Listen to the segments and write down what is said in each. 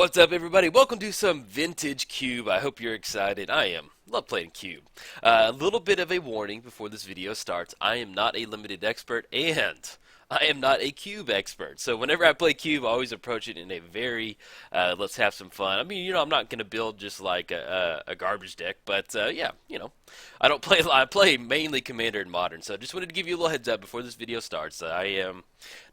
What's up, everybody? Welcome to some vintage Cube. I hope you're excited. I am. Love playing Cube. A little bit of a warning before this video starts. I am not a limited expert, and I am not a Cube expert. So whenever I play Cube, I always approach it in a very, let's have some fun. I mean, I'm not going to build just like a garbage deck, but yeah, I don't play a lot. I play mainly Commander and Modern. So just wanted to give you a little heads up before this video starts. I am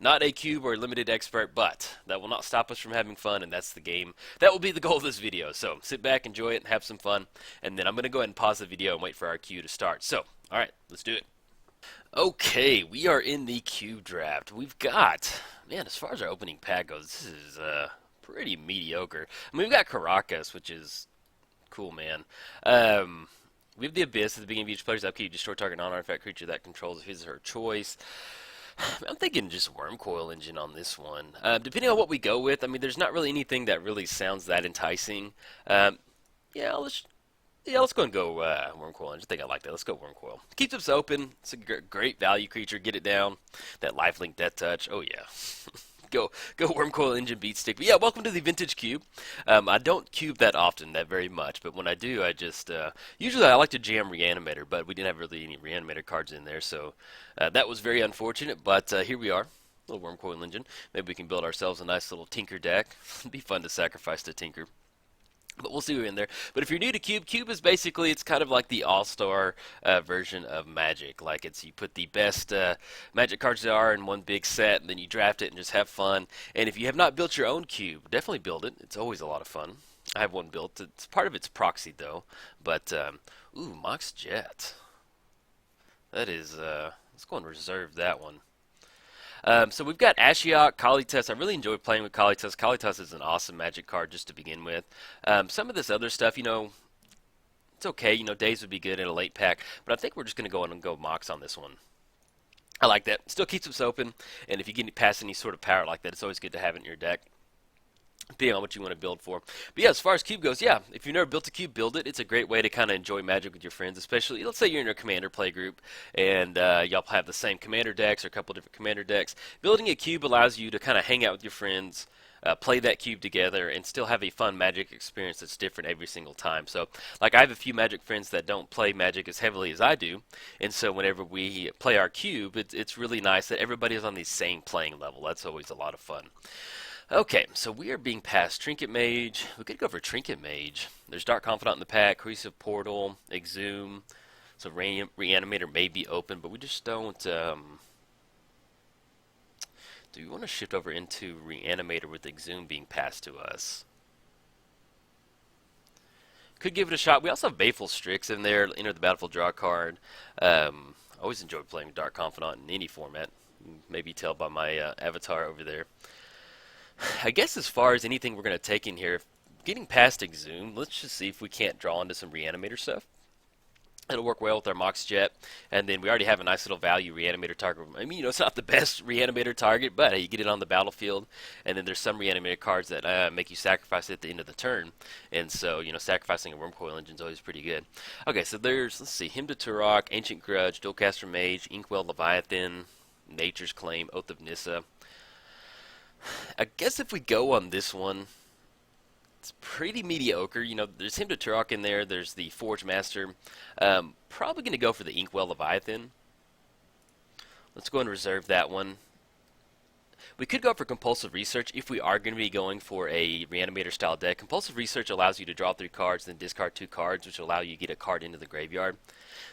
not a Cube or limited expert, but that will not stop us from having fun, and that's the game. That will be the goal of this video. So sit back, enjoy it, and have some fun. And then I'm going to go ahead and pause the video and wait for our queue to start. So, alright, let's do it. Okay, we are in the Cube draft. We've got, man, as far as our opening pack goes, this is pretty mediocre. I mean, we've got Caracas, which is cool, man. We have the Abyss at the beginning of each player's upkeep. Destroy target non-artifact creature that controls his or her choice. I'm thinking just Worm Coil Engine on this one. Depending on what we go with, I mean, there's not really anything that really sounds that enticing. Yeah, let's go and go Worm Coil Engine. I think I like that. Let's go Worm Coil. Keeps us open. It's a great value creature. Get it down. That lifelink Death Touch. Oh, yeah. Go Worm Coil Engine Beat Stick. But yeah, welcome to the Vintage Cube. I don't cube that often, that very much, but when I do, I just usually I like to jam Reanimator, but we didn't have really any Reanimator cards in there, so that was very unfortunate. But here we are, little Worm Coil Engine. Maybe we can build ourselves a nice little Tinker deck. It'd be fun to sacrifice to Tinker. But we'll see who's in there. But if you're new to Cube, Cube is basically, it's kind of like the all-star version of Magic. Like you put the best Magic cards there are in one big set, and then you draft it and just have fun. And if you have not built your own Cube, definitely build it. It's always a lot of fun. I have one built. It's part of it's proxied though. But ooh, Mox Jet. That is. Let's go and reserve that one. So we've got Ashiok, Kalitas. I really enjoy playing with Kalitas. Kalitas is an awesome Magic card just to begin with. Some of this other stuff, it's okay. Days would be good in a late pack, but I think we're just going to go in and go Mox on this one. I like that. Still keeps us open, and if you get past any sort of power like that, it's always good to have it in your deck, depending on what you want to build for. But yeah, as far as Cube goes, yeah, if you've never built a Cube, build it. It's a great way to kind of enjoy Magic with your friends, especially, let's say you're in a Commander play group, and y'all have the same Commander decks or a couple different Commander decks. Building a Cube allows you to kind of hang out with your friends, play that Cube together, and still have a fun Magic experience that's different every single time. So, like, I have a few Magic friends that don't play Magic as heavily as I do, and so whenever we play our Cube, it's really nice that everybody is on the same playing level. That's always a lot of fun. Okay, so we are being passed Trinket Mage. We could go for Trinket Mage. There's Dark Confidant in the pack, Cohesive Portal, Exhume. So Reanimator may be open, but we just don't... do we want to shift over into Reanimator with Exhume being passed to us? Could give it a shot. We also have Baleful Strix in there. Enter the battlefield, draw a card. I always enjoy playing Dark Confidant in any format. Maybe tell by my avatar over there. I guess as far as anything we're going to take in here, getting past Exhume, let's just see if we can't draw into some Reanimator stuff. It'll work well with our Mox Jet, and then we already have a nice little value Reanimator target. I mean, it's not the best Reanimator target, but hey, you get it on the battlefield, and then there's some Reanimator cards that make you sacrifice it at the end of the turn, and so, sacrificing a Worm Coil Engine is always pretty good. Okay, so there's, let's see, Hymn to Turok, Ancient Grudge, Dualcaster Mage, Inkwell Leviathan, Nature's Claim, Oath of Nissa. I guess if we go on this one, it's pretty mediocre. There's Hymn to Turok in there. There's the Forge Master. Probably going to go for the Inkwell Leviathan. Let's go and reserve that one. We could go for Compulsive Research if we are going to be going for a Reanimator style deck. Compulsive Research allows you to draw 3 cards, then discard 2 cards, which will allow you to get a card into the graveyard.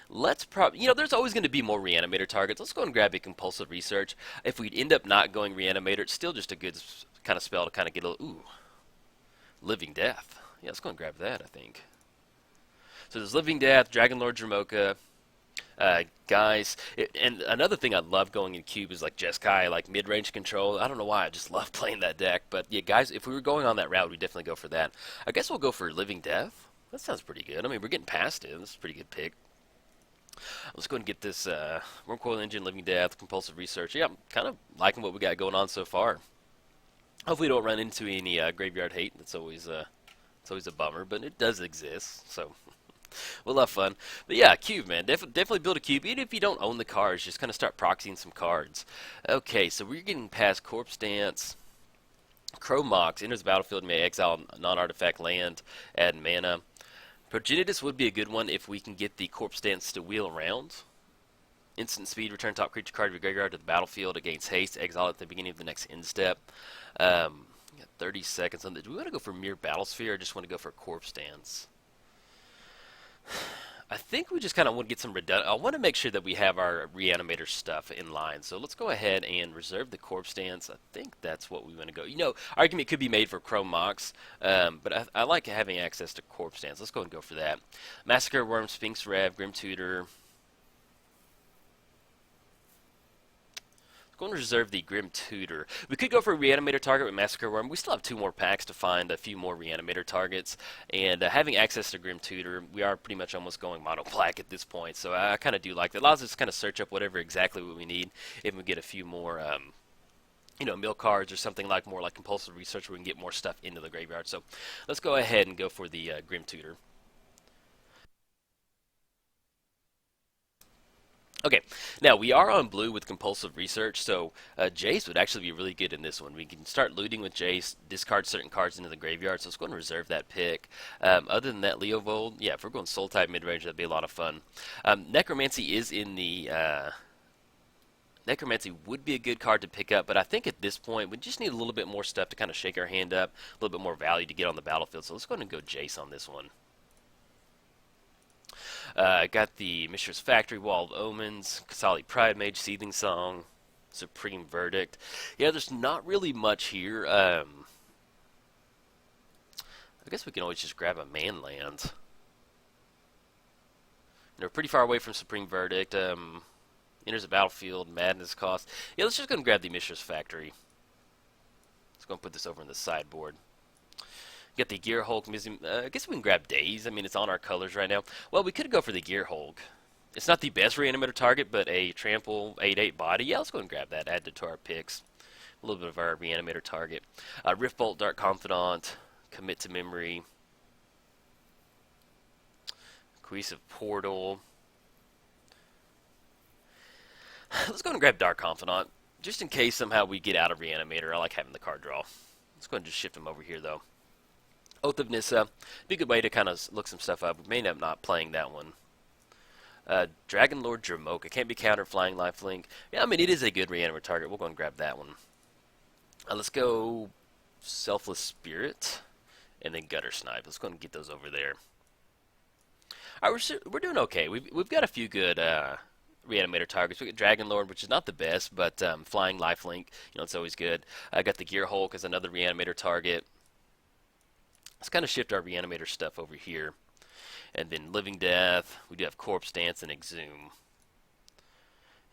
Let's probably, there's always going to be more Reanimator targets. Let's go and grab a Compulsive Research. If we end up not going Reanimator, it's still just a good kind of spell to kind of get a little, ooh, Living Death. Yeah, let's go and grab that, I think. So there's Living Death, Dragon Lord Dromoka. Guys, and another thing I love going in Cube is like Jeskai, like mid-range control. I don't know why, I just love playing that deck. But yeah, guys, if we were going on that route, we'd definitely go for that. I guess we'll go for Living Death. That sounds pretty good. I mean, we're getting past it. This is a pretty good pick. Let's go and get this Worm Coil Engine, Living Death, Compulsive Research. Yeah, I'm kind of liking what we got going on so far. Hopefully, we don't run into any graveyard hate. It's always a bummer, but it does exist. So we'll have fun. But yeah, Cube, man. Definitely build a Cube. Even if you don't own the cards, just kind of start proxying some cards. Okay, so we're getting past Corpse Dance. Crow Mox enters the battlefield and may exile non-artifact land, add mana. Progenitus would be a good one if we can get the Corpse Dance to wheel around. Instant speed, return top creature card of your graveyard to the battlefield. It gains haste, exile at the beginning of the next end step. 30 seconds on the. Do we want to go for Mere Battlesphere or just want to go for Corpse Dance? I think we just kind of want to get some redundant. I want to make sure that we have our Reanimator stuff in line. So let's go ahead and reserve the Corpse Dance. I think that's what we want to go. You know, argument could be made for Chrome Mox, but I like having access to Corpse Dance. Let's go and go for that. Massacre Worm, Sphinx Rev, Grim Tutor. Going to reserve the Grim Tutor. We could go for a Reanimator target with Massacre Worm. We still have 2 more packs to find a few more Reanimator targets. And having access to Grim Tutor, we are pretty much almost going mono black at this point. So I kind of do like that. It allows us to kind of search up whatever exactly what we need if we get a few more mill cards or something like more like compulsive research where we can get more stuff into the graveyard. So let's go ahead and go for the Grim Tutor. Okay, now we are on blue with compulsive research, so Jace would actually be really good in this one. We can start looting with Jace, discard certain cards into the graveyard, so let's go and reserve that pick. Other than that, Leovold, yeah, if we're going soul type mid range, that'd be a lot of fun. Necromancy is in the. Necromancy would be a good card to pick up, but I think at this point we just need a little bit more stuff to kind of shake our hand up, a little bit more value to get on the battlefield. So let's go ahead and go Jace on this one. Got the Mishra's Factory, Wall of Omens, Kasali Pride Mage, Seething Song, Supreme Verdict. Yeah, there's not really much here. I guess we can always just grab a man land. We're pretty far away from Supreme Verdict. Enters the battlefield, Madness cost. Yeah, let's just go and grab the Mishra's Factory. Let's go and put this over in the sideboard. Get the Gear Hulk. I guess we can grab Daze. I mean, it's on our colors right now. Well, we could go for the Gear Hulk. It's not the best Reanimator target, but a Trample 8/8 body. Yeah, let's go and grab that. Add it to our picks. A little bit of our Reanimator target. Riftbolt, Dark Confidant, Commit to Memory, Cohesive Portal. Let's go and grab Dark Confidant. Just in case somehow we get out of Reanimator. I like having the card draw. Let's go and just shift him over here, though. Oath of Nissa, be a good way to kind of look some stuff up. We may end up not playing that one. Dragon Lord Jermoka can't be countered. Flying Lifelink. Yeah, I mean it is a good Reanimator target. We'll go and grab that one. Let's go Selfless Spirit, and then Gutter Snipe. Let's go and get those over there. All right, we're doing okay. We've got a few good Reanimator targets. We got Dragon Lord, which is not the best, but Flying Lifelink, it's always good. I got the Gear Hulk as another Reanimator target. Let's kind of shift our Reanimator stuff over here. And then Living Death. We do have Corpse Dance and Exhume.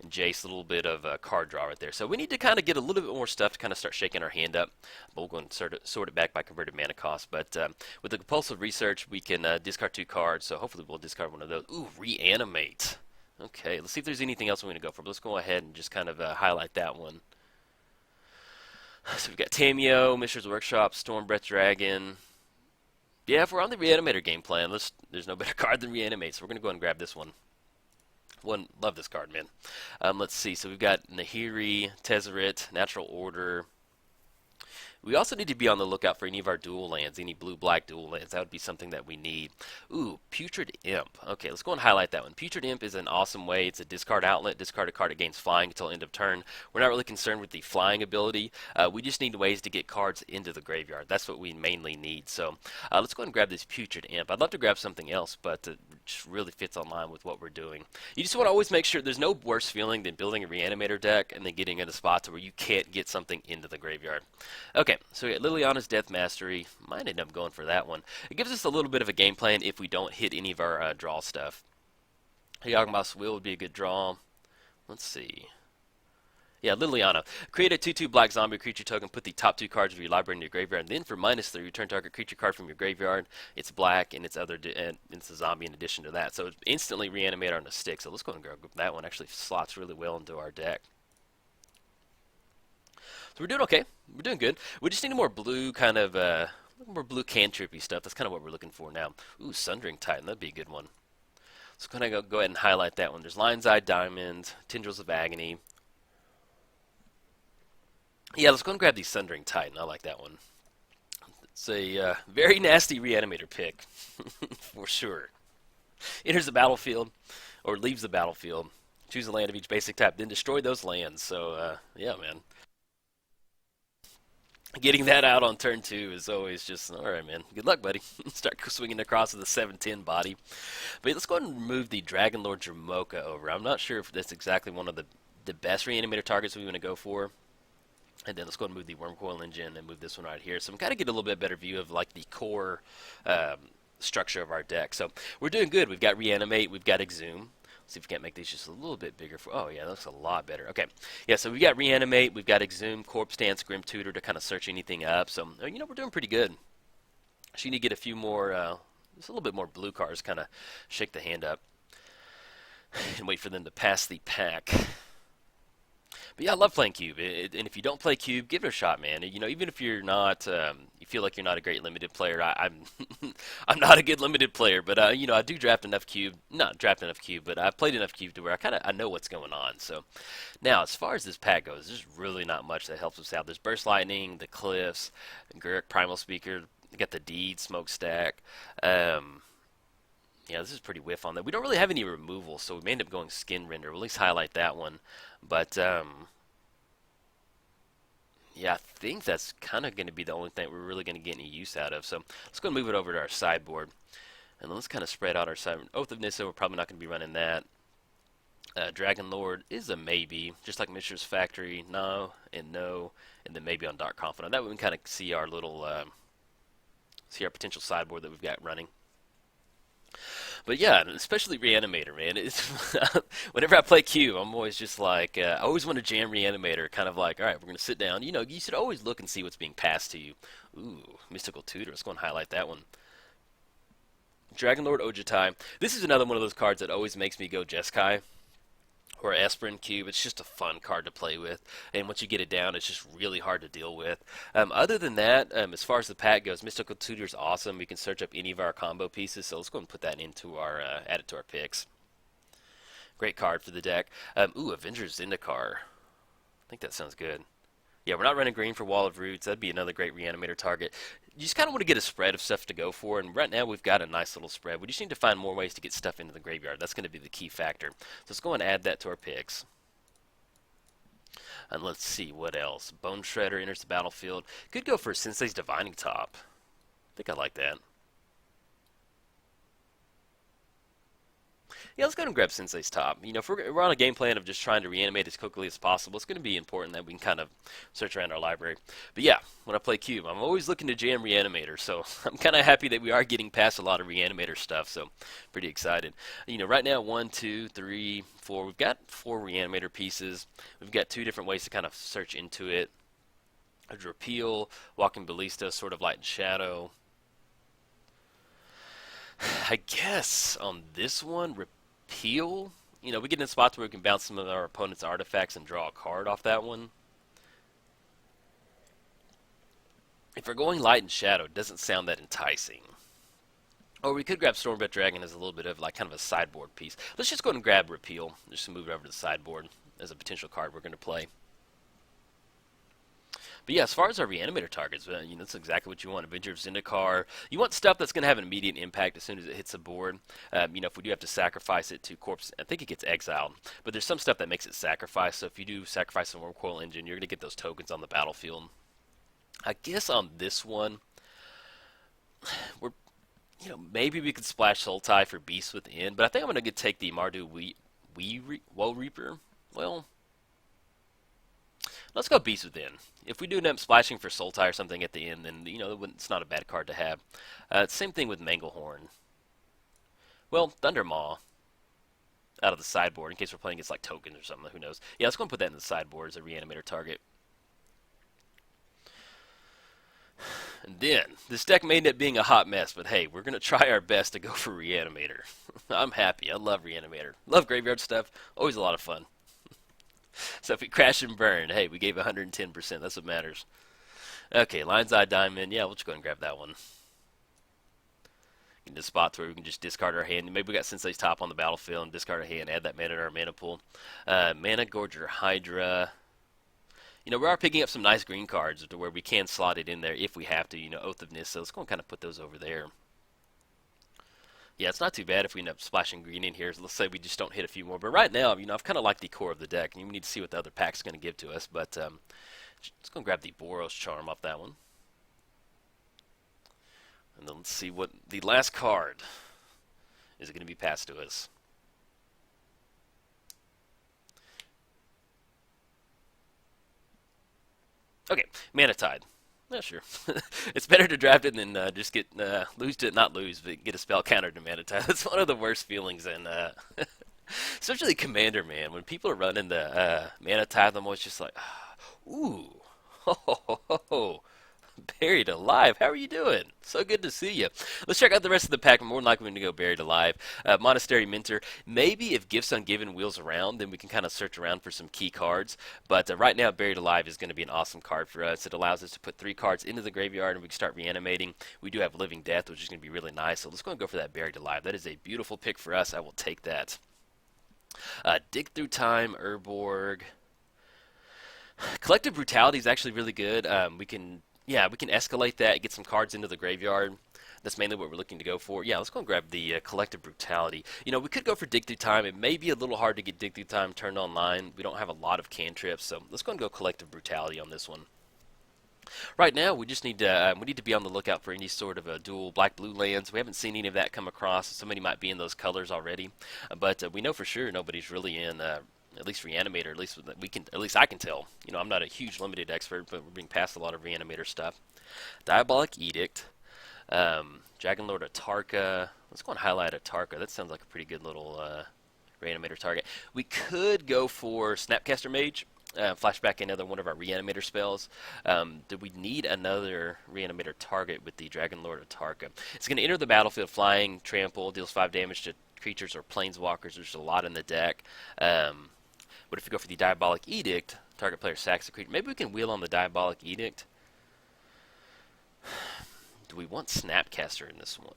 And Jace, a little bit of a card draw right there. So we need to kind of get a little bit more stuff to kind of start shaking our hand up. But we'll go and sort it back by converted mana cost. But with the compulsive research, we can discard 2 cards. So hopefully we'll discard one of those. Ooh, Reanimate. Okay, let's see if there's anything else we're going to go for. But let's go ahead and just kind of highlight that one. So we've got Tameo, Mishra's Workshop, Stormbreath Dragon. Yeah, if we're on the Reanimator game plan, there's no better card than Reanimate, so we're going to go ahead and grab this one. Love this card, man. Let's see, so we've got Nahiri, Tezzeret, Natural Order. We also need to be on the lookout for any of our dual lands, any blue-black dual lands. That would be something that we need. Ooh, Putrid Imp. Okay, let's go and highlight that one. Putrid Imp is an awesome way. It's a discard outlet. Discard a card that gains flying until end of turn. We're not really concerned with the flying ability. We just need ways to get cards into the graveyard. That's what we mainly need. So let's go ahead and grab this Putrid Imp. I'd love to grab something else, but it just really fits online with what we're doing. You just want to always make sure there's no worse feeling than building a Reanimator deck and then getting in a spot to where you can't get something into the graveyard. Okay. So we got Liliana's Death Mastery. Might end up going for that one. It gives us a little bit of a game plan if we don't hit any of our draw stuff. Yawgmoth's Will would be a good draw. Let's see. Yeah, Liliana. Create a 2/2 black zombie creature token. Put the top 2 cards of your library in your graveyard. And then for -3, return target creature card from your graveyard. It's black and it's it's a zombie in addition to that. So it's instantly Reanimator on a stick. So let's go and grab that one. Actually slots really well into our deck. So we're doing okay. We're doing good. We just need more blue kind of, more blue cantrippy stuff. That's kind of what we're looking for now. Ooh, Sundering Titan. That'd be a good one. So kind of go ahead and highlight that one. There's Lion's Eye Diamond, Tendrils of Agony. Yeah, let's go and grab the Sundering Titan. I like that one. It's a very nasty reanimator pick, for sure. Enters the battlefield, or leaves the battlefield. Choose a land of each basic type, then destroy those lands. So, yeah, man. Getting that out on turn two is always just, all right, man. Good luck, buddy. Start swinging across with a 7-10 body. But let's go ahead and move the Dragon Lord Jamoka over. I'm not sure if that's exactly one of the best reanimator targets we want to go for. And then let's go and move the Wormcoil Engine and move this one right here. So I'm kind of get a little bit better view of like the core um, structure of our deck. So we're doing good. We've got Reanimate, we've got Exhume. Let's see if we can't make these just a little bit bigger. Oh yeah, that looks a lot better. Okay, yeah. So we got Reanimate, we've got Exhume, Corpse Dance, Grim Tutor to kind of search anything up. So we're doing pretty good. So you need to get a few more, just a little bit more blue cards, kind of shake the hand up and wait for them to pass the pack. But yeah, I love playing Cube. And if you don't play Cube, give it a shot, man. Even if you're not, you feel like you're not a great limited player. I'm, I'm not a good limited player, but I do draft enough Cube. Not draft enough Cube, but I've played enough Cube to where I know what's going on. So now, as far as this pack goes, there's really not much that helps us out. There's Burst Lightning, the Cliffs, Gurk Primal Speaker. We got the Deed Smokestack. Yeah, this is pretty whiff on that. We don't really have any removal, so we may end up going Skin Render. We'll at least highlight that one. But yeah, I think that's kind of going to be the only thing we're really going to get any use out of. So let's go and move it over to our sideboard. And let's kind of spread out our sideboard. Oath of Nissa, we're probably not going to be running that. Dragon Lord is a maybe, just like Mishra's Factory, no, and then maybe on Dark Confidant. That way we can kind of see our little, see our potential sideboard that we've got running. But yeah, especially Reanimator, man. Whenever I play Q, I'm always just like, I always want to jam Reanimator, kind of like, all right, we're going to sit down. You should always look and see what's being passed to you. Ooh, Mystical Tutor. Let's go and highlight that one. Dragon Lord Ojutai. This is another one of those cards that always makes me go Jeskai or Esperin Cube. It's just a fun card to play with, and once you get it down, it's just really hard to deal with. Other than that, as far as the pack goes, Mystical Tutor is awesome. We can search up any of our combo pieces, so let's go and put that into our, add it to our picks. Great card for the deck. Avengers Zendikar. I think that sounds good. Yeah, we're not running green for Wall of Roots. That'd be another great reanimator target. You just kind of want to get a spread of stuff to go for, and right now we've got a nice little spread. We just need to find more ways to get stuff into the graveyard. That's going to be the key factor. So let's go and add that to our picks. And let's see, what else? Bone Shredder enters the battlefield. Could go for Sensei's Divining Top. I think I like that. Yeah, let's go ahead and grab Sensei's Top. If we're on a game plan of just trying to reanimate as quickly as possible, it's going to be important that we can kind of search around our library. But yeah, when I play Cube, I'm always looking to jam Reanimator, so I'm kind of happy that we are getting past a lot of Reanimator stuff, so pretty excited. Right now, 1, 2, 3, 4, we've got 4 Reanimator pieces. We've got 2 different ways to kind of search into it. A Repeal, Walking Ballista, Sword of Light and Shadow. I guess on this one, Repeal. We get in spots where we can bounce some of our opponent's artifacts and draw a card off that one. If we're going Light and Shadow, it doesn't sound that enticing. Or we could grab Stormbreath Dragon as a little bit of like kind of a sideboard piece. Let's just go ahead and grab Repeal, just to move it over to the sideboard as a potential card we're going to play. But yeah, as far as our reanimator targets, that's exactly what you want. Avenger of Zendikar. You want stuff that's going to have an immediate impact as soon as it hits the board. If we do have to sacrifice it to Corpse, I think it gets exiled. But there's some stuff that makes it sacrifice. So if you do sacrifice a Wormcoil Engine, you're going to get those tokens on the battlefield. I guess on this one, maybe we could splash Sultai for Beast Within. But I think I'm going to take the Mardu Woe Reaper. Well, let's go Beast Within. If we do end up splashing for Sultai or something at the end, then it's not a bad card to have. Same thing with Manglehorn. Well, Thundermaw out of the sideboard in case we're playing against like tokens or something. Who knows? Yeah, let's go and put that in the sideboard as a reanimator target. And then, this deck may end up being a hot mess, but hey, we're going to try our best to go for Reanimator. I'm happy. I love Reanimator. Love graveyard stuff. Always a lot of fun. So if we crash and burn, hey, we gave 110%. That's what matters. Okay, Lion's Eye Diamond. Yeah, we'll just go ahead and grab that one. In the spot where we can just discard our hand. Maybe we got Sensei's Top on the battlefield and discard our hand, add that mana to our mana pool. Mana Gorger Hydra. We are picking up some nice green cards to where we can slot it in there if we have to. Oath of Nissa. So let's go and kind of put those over there. Yeah, it's not too bad if we end up splashing green in here. So let's say we just don't hit a few more. But right now, I've kind of liked the core of the deck. And we need to see what the other pack's going to give to us. But let's go and grab the Boros Charm off that one. And then let's see what the last card is going to be passed to us. Okay, Mana Tide. Yeah, sure. It's better to draft it than just get lose to not lose, but get a spell counter to Mana Tide. That's one of the worst feelings in, especially Commander, man. When people are running the Mana Tide, I'm always just like, ooh, ho, ho, ho, ho. Buried Alive, how are you doing? So good to see you. Let's check out the rest of the pack. More than likely, we're going to go Buried Alive. Monastery Mentor. Maybe if Gifts Ungiven wheels around, then we can kind of search around for some key cards. But right now, Buried Alive is going to be an awesome card for us. It allows us to put 3 cards into the graveyard, and we can start reanimating. We do have Living Death, which is going to be really nice. So let's go and go for that Buried Alive. That is a beautiful pick for us. I will take that. Dig Through Time, Urborg. Collective Brutality is actually really good. We can escalate that, get some cards into the graveyard. That's mainly what we're looking to go for. Yeah, let's go and grab the Collective Brutality. We could go for Dig Through Time. It may be a little hard to get Dig Through Time turned online. We don't have a lot of cantrips, so let's go and go Collective Brutality on this one. Right now, we just need to be on the lookout for any sort of a dual black-blue lands. We haven't seen any of that come across. Somebody might be in those colors already, but we know for sure nobody's really in. At least Reanimator, at least I can tell. I'm not a huge limited expert, but we're being passed a lot of Reanimator stuff. Diabolic Edict, Dragon Lord Atarka. Let's go and highlight Atarka. That sounds like a pretty good little Reanimator target. We could go for Snapcaster Mage, flashback another one of our Reanimator spells. Do we need another Reanimator target with the Dragon Lord Atarka? It's going to enter the battlefield flying, trample, deals 5 damage to creatures or planeswalkers. There's a lot in the deck. But if you go for the Diabolic Edict, target player sacks a creature. Maybe we can wheel on the Diabolic Edict. Do we want Snapcaster in this one?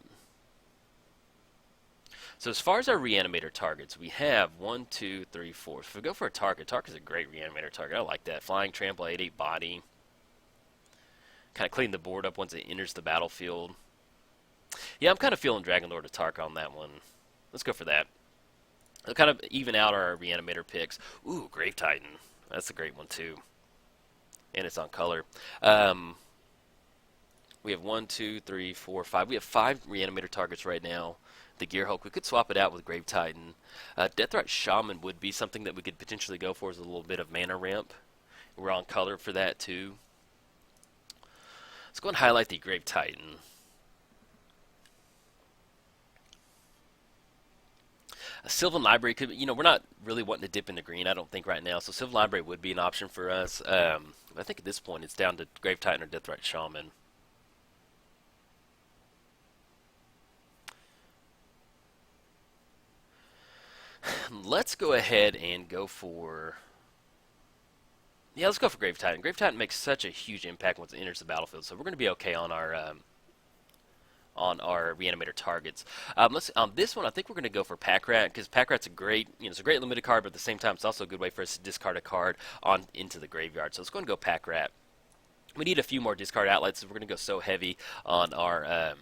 So as far as our Reanimator targets, we have 1, 2, 3, 4. If we go for a target, Target's a great Reanimator target. I like that. Flying, trample, 8/8 body. Kind of clean the board up once it enters the battlefield. Yeah, I'm kind of feeling Dragon Lord Atarka on that one. Let's go for that. It'll kind of even out our Reanimator picks. Ooh, Grave Titan. That's a great one, too. And it's on color. We have 1, 2, 3, 4, 5. We have 5 Reanimator targets right now. The Gear Hulk. We could swap it out with Grave Titan. Deathrite Shaman would be something that we could potentially go for as a little bit of mana ramp. We're on color for that, too. Let's go and highlight the Grave Titan. A Sylvan Library could, we're not really wanting to dip into green, I don't think, right now. So Sylvan Library would be an option for us. I think at this point it's down to Grave Titan or Deathrite Shaman. Let's go ahead and go for... Yeah, let's go for Grave Titan. Grave Titan makes such a huge impact once it enters the battlefield, so we're going to be okay on our Reanimator targets. On this one, I think we're going to go for Pack Rat, because Pack Rat's a great, it's a great limited card, but at the same time, it's also a good way for us to discard a card on into the graveyard. So let's go and go Pack Rat. We need a few more discard outlets, so we're going to go so heavy on our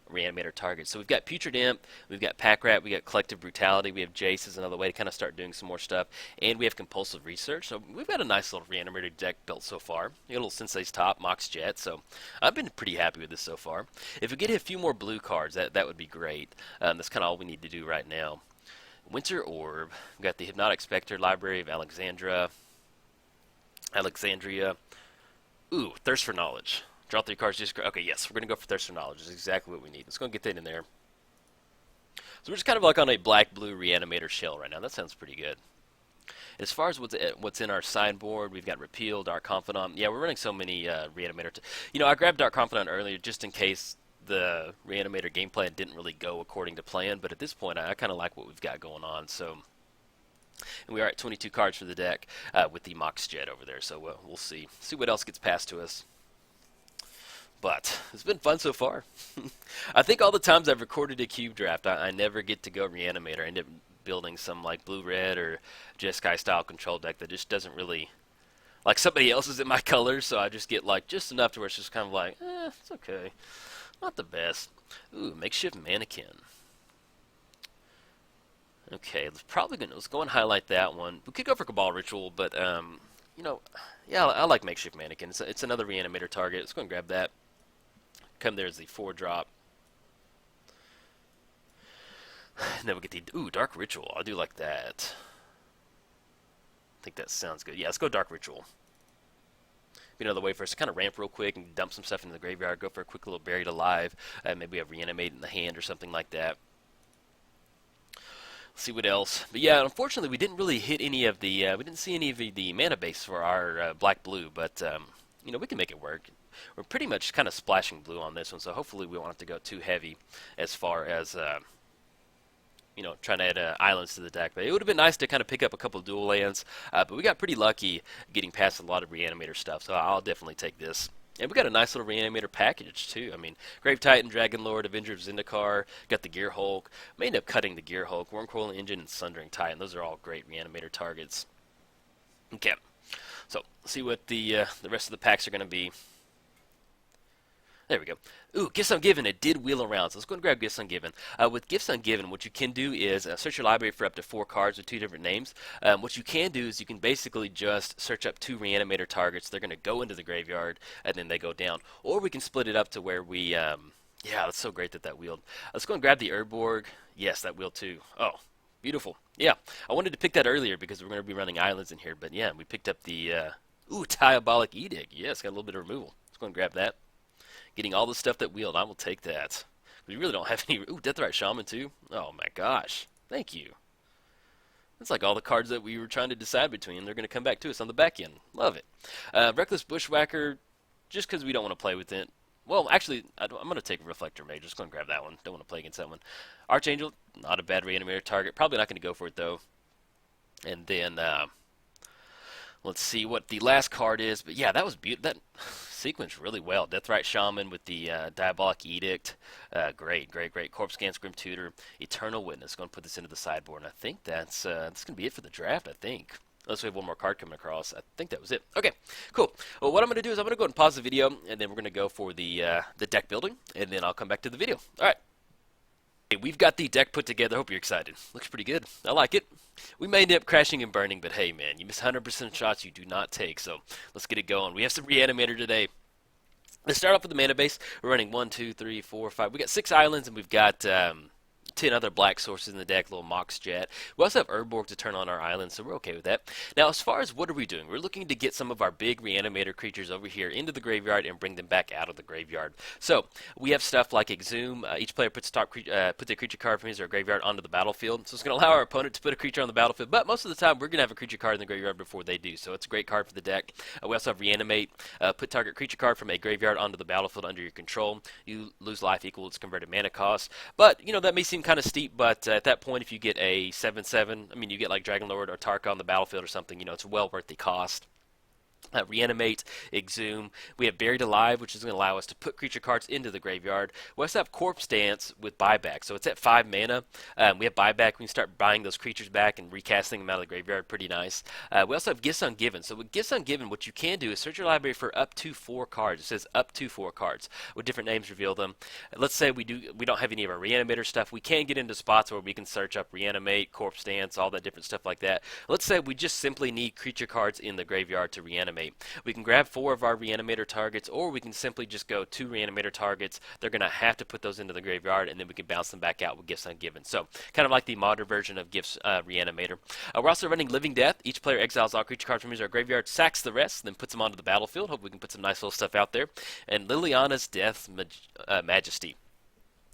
Reanimator targets. So we've got Putrid Imp, we've got Pack Rat, we got Collective Brutality, we have Jace as another way to kind of start doing some more stuff, and we have Compulsive Research. So we've got a nice little Reanimator deck built so far. We got a little Sensei's Top, Mox Jet, so I've been pretty happy with this so far. If we get a few more blue cards, that would be great. That's kind of all we need to do right now. Winter Orb, we've got the Hypnotic Spectre, Library of Alexandria. Ooh, Thirst for Knowledge. Draw 3 cards. Okay, yes, we're going to go for Thirst for Knowledge. That's exactly what we need. Let's go and get that in there. So we're just kind of like on a black-blue Reanimator shell right now. That sounds pretty good. As far as what's in our sideboard, we've got Repeal, Dark Confidant. Yeah, we're running so many Reanimator. I grabbed Dark Confidant earlier just in case the Reanimator game plan didn't really go according to plan. But at this point, I kind of like what we've got going on. So, and we are at 22 cards for the deck with the Mox Jet over there. So we'll see what else gets passed to us. But it's been fun so far. I think all the times I've recorded a cube draft, I never get to go Reanimator. I end up building some like blue-red or Jeskai style control deck that just doesn't really like somebody else is in my colors, so I just get like just enough to where it's just kind of like, it's okay, not the best. Ooh, makeshift mannequin. Okay, let's go and highlight that one. We could go for Cabal Ritual, but you know, yeah, I like makeshift mannequin. It's another reanimator target. Let's go and grab that. Come there as the 4-drop. And then we get the Dark Ritual. I do like that. I think that sounds good. Yeah, let's go Dark Ritual. Be another way for us to kind of ramp real quick and dump some stuff into the graveyard. Go for a quick little Buried Alive. Maybe we have Reanimate in the hand or something like that. See what else. But yeah, unfortunately, we didn't really hit any of the. We didn't see any of the mana base for our black blue, but you know, we can make it work. We're pretty much kind of splashing blue on this one, so hopefully we won't have to go too heavy as far as you know, trying to add islands to the deck. But it would have been nice to kind of pick up a couple of dual lands, but we got pretty lucky getting past a lot of reanimator stuff, so I'll definitely take this. And we got a nice little reanimator package too. I mean, Grave Titan, Dragon Lord, Avenger of Zendikar, got the Gear Hulk. May end up cutting the Gear Hulk, Wormcoiling Engine, and Sundering Titan. Those are all great reanimator targets. Okay, so let's see what the rest of the packs are going to be. There we go. Ooh, Gifts Ungiven. It did wheel around. So let's go and grab Gifts Ungiven. With Gifts Ungiven, what you can do is search your library for up to 4 cards with 2 different names. What you can do is you can basically just search up 2 reanimator targets. They're going to go into the graveyard, and then they go down. Or we can split it up to where we... yeah, that's so great that wheeled. Let's go and grab the Urborg. Yes, that wheeled too. Oh, beautiful. Yeah, I wanted to pick that earlier because we're going to be running islands in here. But yeah, we picked up the... Diabolic Edict. Yes, got a little bit of removal. Let's go and grab that. Getting all the stuff that wheeled, I will take that. We really don't have any... Ooh, Deathrite Shaman too? Oh my gosh. Thank you. It's like all the cards that we were trying to decide between. They're going to come back to us on the back end. Love it. Reckless Bushwhacker, just because we don't want to play with it. Well, actually, I'm going to take Reflector Mage. Just going to grab that one. Don't want to play against that one. Archangel, not a bad reanimator target. Probably not going to go for it though. And then... let's see what the last card is. But yeah, that was beautiful. That sequenced really well. Deathrite Shaman with the Diabolic Edict. Great. Corpse Scan, Grim Tutor, Eternal Witness. Going to put this into the sideboard. And I think that's going to be it for the draft, I think. Unless we have one more card coming across. I think that was it. Okay, cool. Well, what I'm going to do is I'm going to go ahead and pause the video, and then we're going to go for the deck building, and then I'll come back to the video. All right. Hey, we've got the deck put together. Hope you're excited. Looks pretty good. I like it. We may end up crashing and burning, but hey, man, you miss 100% shots you do not take. So let's get it going. We have some Reanimator today. Let's start off with the mana base. We're running 1, 2, 3, 4, 5. We got 6 islands, and we've got 10 other black sources in the deck, little Mox Jet. We also have Urborg to turn on our island, so we're okay with that. Now, as far as what are we doing? We're looking to get some of our big reanimator creatures over here into the graveyard and bring them back out of the graveyard. So, we have stuff like Exhume. Each player puts their creature card from his or her graveyard onto the battlefield. So, it's going to allow our opponent to put a creature on the battlefield, but most of the time, we're going to have a creature card in the graveyard before they do. So, it's a great card for the deck. We also have Reanimate. Put target creature card from a graveyard onto the battlefield under your control. You lose life equal its converted mana cost. But, you know, that may seem kind of steep, but at that point, if you get a 7/7, I mean, you get like Dragon Lord or Tarka on the battlefield or something, you know, it's well worth the cost. Reanimate, Exhume. We have Buried Alive, which is going to allow us to put creature cards into the graveyard. We also have Corpse Dance with buyback, so it's at 5 mana. We have buyback. We can start buying those creatures back and recasting them out of the graveyard. Pretty nice. We also have Gifts Ungiven. So with Gifts Ungiven, what you can do is search your library for up to 4 cards. It says up to 4 cards with different names. Reveal them. Let's say we don't have any of our Reanimator stuff. We can get into spots where we can search up Reanimate, Corpse Dance, all that different stuff like that. Let's say we just simply need creature cards in the graveyard to reanimate. We can grab 4 of our Reanimator targets, or we can simply just go 2 Reanimator targets. They're going to have to put those into the graveyard, and then we can bounce them back out with Gifts Ungiven. So, kind of like the modern version of Gifts Reanimator. We're also running Living Death. Each player exiles all creature cards from his or graveyard, sacks the rest, then puts them onto the battlefield. Hope we can put some nice little stuff out there. And Liliana's Death Majesty.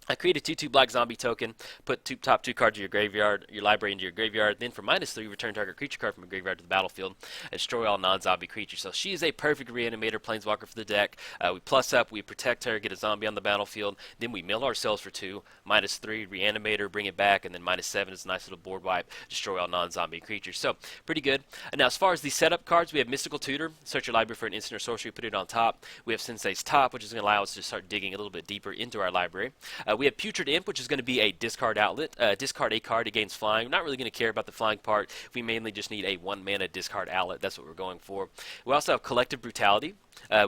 I create a 2/2 black zombie token, put top 2 cards of your graveyard, your library into your graveyard, then for -3, return target creature card from your graveyard to the battlefield, and destroy all non-zombie creatures. So she is a perfect reanimator, planeswalker for the deck. We plus up, we protect her, get a zombie on the battlefield, then we mill ourselves for 2, -3, reanimator, bring it back, and then -7 is a nice little board wipe, destroy all non-zombie creatures. So, pretty good. And now, as far as the setup cards, we have Mystical Tutor, search your library for an instant or sorcery, put it on top. We have Sensei's Top, which is going to allow us to start digging a little bit deeper into our library. We have Putrid Imp, which is going to be a discard outlet. Discard a card against flying. We're not really going to care about the flying part. We mainly just need a 1-mana discard outlet. That's what we're going for. We also have Collective Brutality.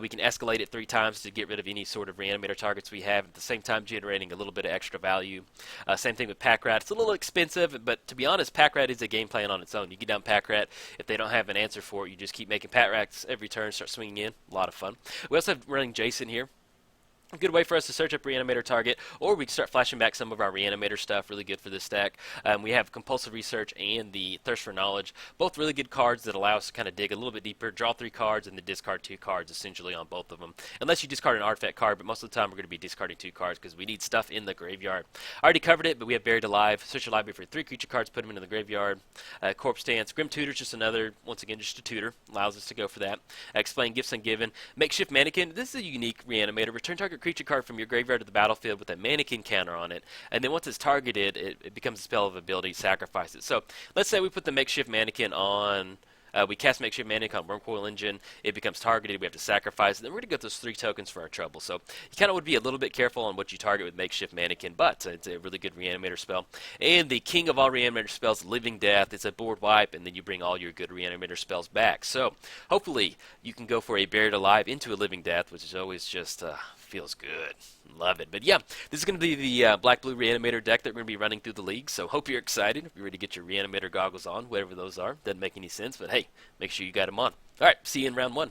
We can escalate it 3 times to get rid of any sort of reanimator targets we have, at the same time generating a little bit of extra value. Same thing with Pack Rat. It's a little expensive, but to be honest, Pack Rat is a game plan on its own. You get down Pack Rat. If they don't have an answer for it, you just keep making Pack Rats every turn, start swinging in. A lot of fun. We also have running Jason here. A good way for us to search up Reanimator target, or we can start flashing back some of our Reanimator stuff, really good for this stack. We have Compulsive Research and the Thirst for Knowledge, both really good cards that allow us to kind of dig a little bit deeper, draw 3 cards, and then discard 2 cards essentially on both of them. Unless you discard an artifact card, but most of the time we're going to be discarding 2 cards because we need stuff in the graveyard. I already covered it, but we have Buried Alive. Search your library for 3 creature cards, put them into the graveyard. Corpse Dance. Grim Tutor's just another, once again, just a tutor. Allows us to go for that. Explain Gifts Ungiven. Makeshift Mannequin. This is a unique Reanimator. Return target creature card from your graveyard to the battlefield with a mannequin counter on it, and then once it's targeted, it becomes a spell of ability, sacrifice it. So let's say we put the makeshift mannequin on, we cast makeshift mannequin on Wormcoil Engine, it becomes targeted, we have to sacrifice it, then we're going to get those 3 tokens for our trouble. So you kind of would be a little bit careful on what you target with makeshift mannequin, but it's a really good reanimator spell. And the king of all reanimator spells, Living Death. It's a board wipe, and then you bring all your good reanimator spells back. So hopefully you can go for a Buried Alive into a Living Death, which is always just feels good. Love it. But yeah, this is going to be the black-blue reanimator deck that we're going to be running through the league. So hope you're excited. If you're ready to get your reanimator goggles on, whatever those are. Doesn't make any sense, but hey, make sure you got them on. All right, see you in round 1.